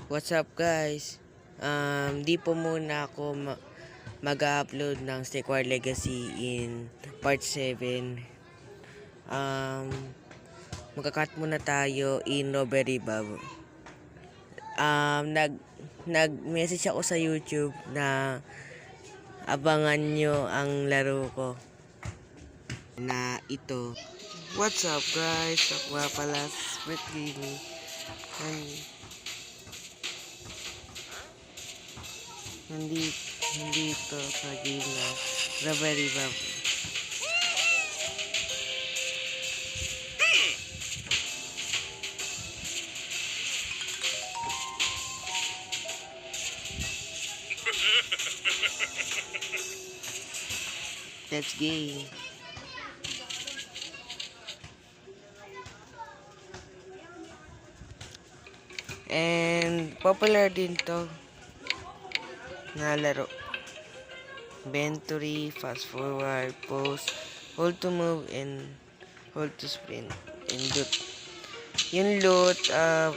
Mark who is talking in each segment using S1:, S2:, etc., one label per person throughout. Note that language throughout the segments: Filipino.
S1: What's up guys? Di po muna ako mag-upload ng Snake War Legacy in part 7. Magka-cut muna tayo in Robbery Bob. Nag-message ako sa YouTube na abangan nyo ang laro ko na ito. What's up guys? Ako nga pala Sweet Gaming. Nandito sa game na Robbery Bob. Let's game. And popular din to na laro. Inventory, fast forward, pause, hold to move, and hold to sprint. And loot. Yung loot,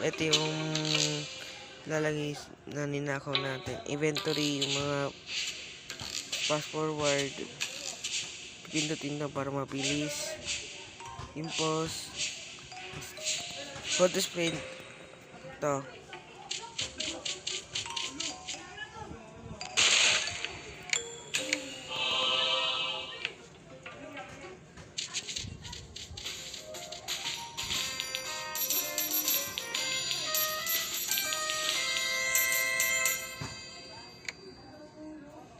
S1: ito yung lalagay na ninakaw natin. Inventory, yung mga fast forward. Pindutin na para mabilis. Yung pause. Hold to sprint. Ito.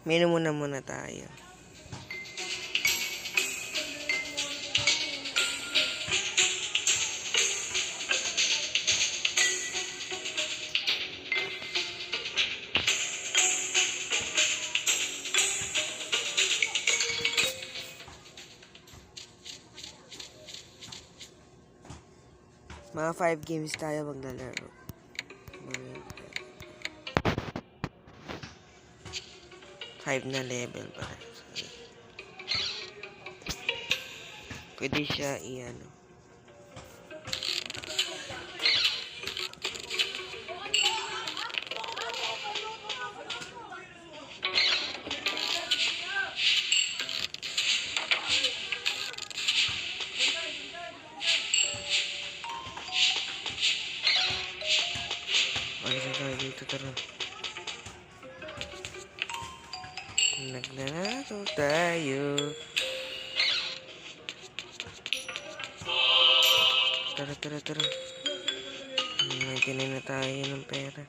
S1: Menu muna tayo. Mga 5 games tayo maglalaro. 5 na level para. Pwede siya i-ano. Ano sa tayo dito, tara. Naglalaro tayo. Tara. May tinin na tayo ng pera.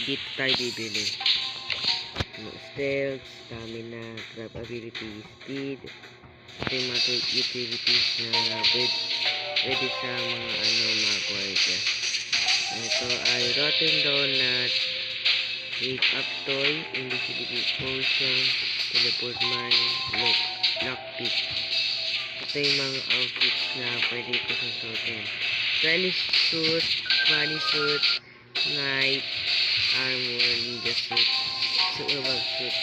S1: Dito tayo bibili. Stealth, stamina, grab ability, speed. Ito yung mga utilities na pwede sa mga guardia. Ito ay rotten donut, wake up toy, invisibility potion, teleport mine, lockpick. Ito yung mga outfits na pwede ito susutin. Stylish suit, funny suit, knight, armor, ninja suit, survival suit.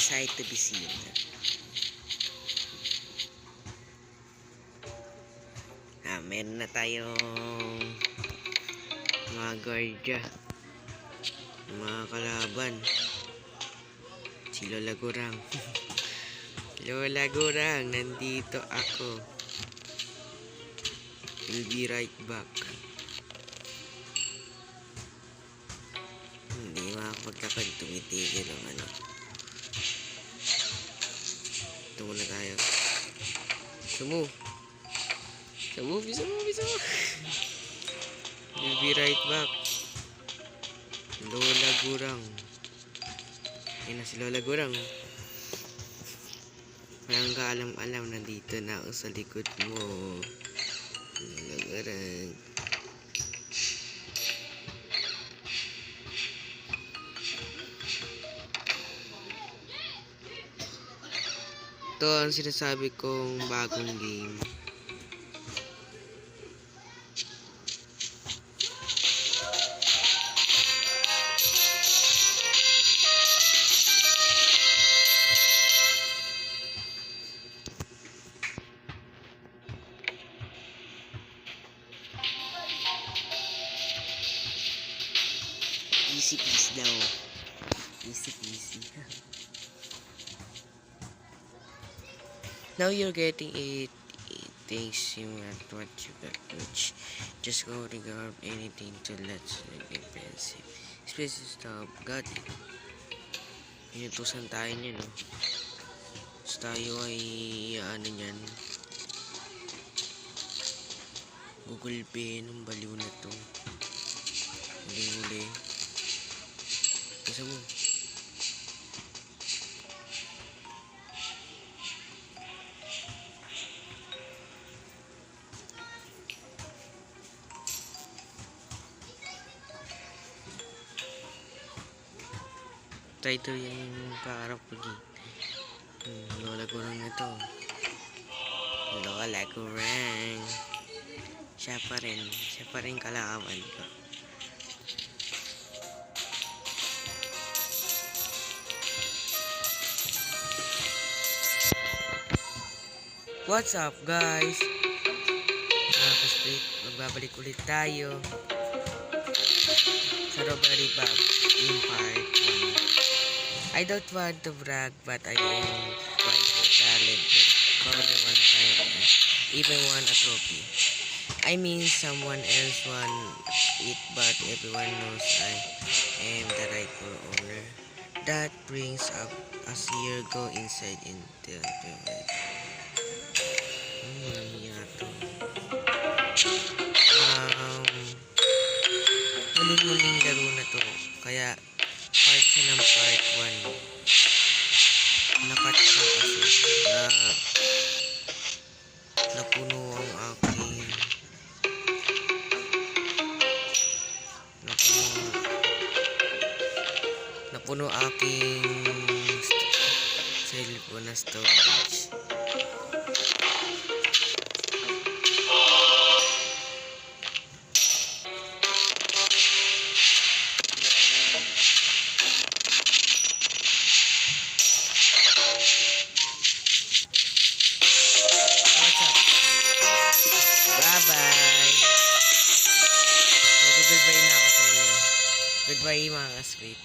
S1: Sight to be seen. Meron na tayong mga guardia, mga kalaban. Si Lola Gurang. Lola Gurang, nandito ako. We'll be right back. Hindi makapagkakad, tumitigil ang ano. Ito muna tayo. Bisa mo. We'll be right back. Lola Gurang. Ayun na si Lola Gurang. Walang kaalam-alam, nandito na ako sa likod mo. Lola Gurang. Ito ang sinasabi kong bagong game. Easy peasy daw. Easy peasy. Now you're getting it. It thinks you at what you got, which just go regard anything to let's make it fancy. Space stop. Got it. Inutusan tayo niya, no? Tapos tayo ay ano niyan. Google Pay ng baliw na to. Huli-huli. Isa mo. Try to yung kaarap lagi. Lola ko lang ito. Lola ko rin. Siya pa rin kalaban ko. What's up guys? Nakaka-split. Magbabalik ulit tayo sa Robbery Bug in part 1. I don't want to brag, but I am quite talented. Only one time, even won a trophy. I mean, someone else won it, but everyone knows I am the rightful owner. That brings up as year go inside into the world. Muling-muling laro na to, kaya part siya ng part 1. Nakat siya kasi napuno ang aking napuno aking cellphone na storage. Goodbye mga ka-sweet.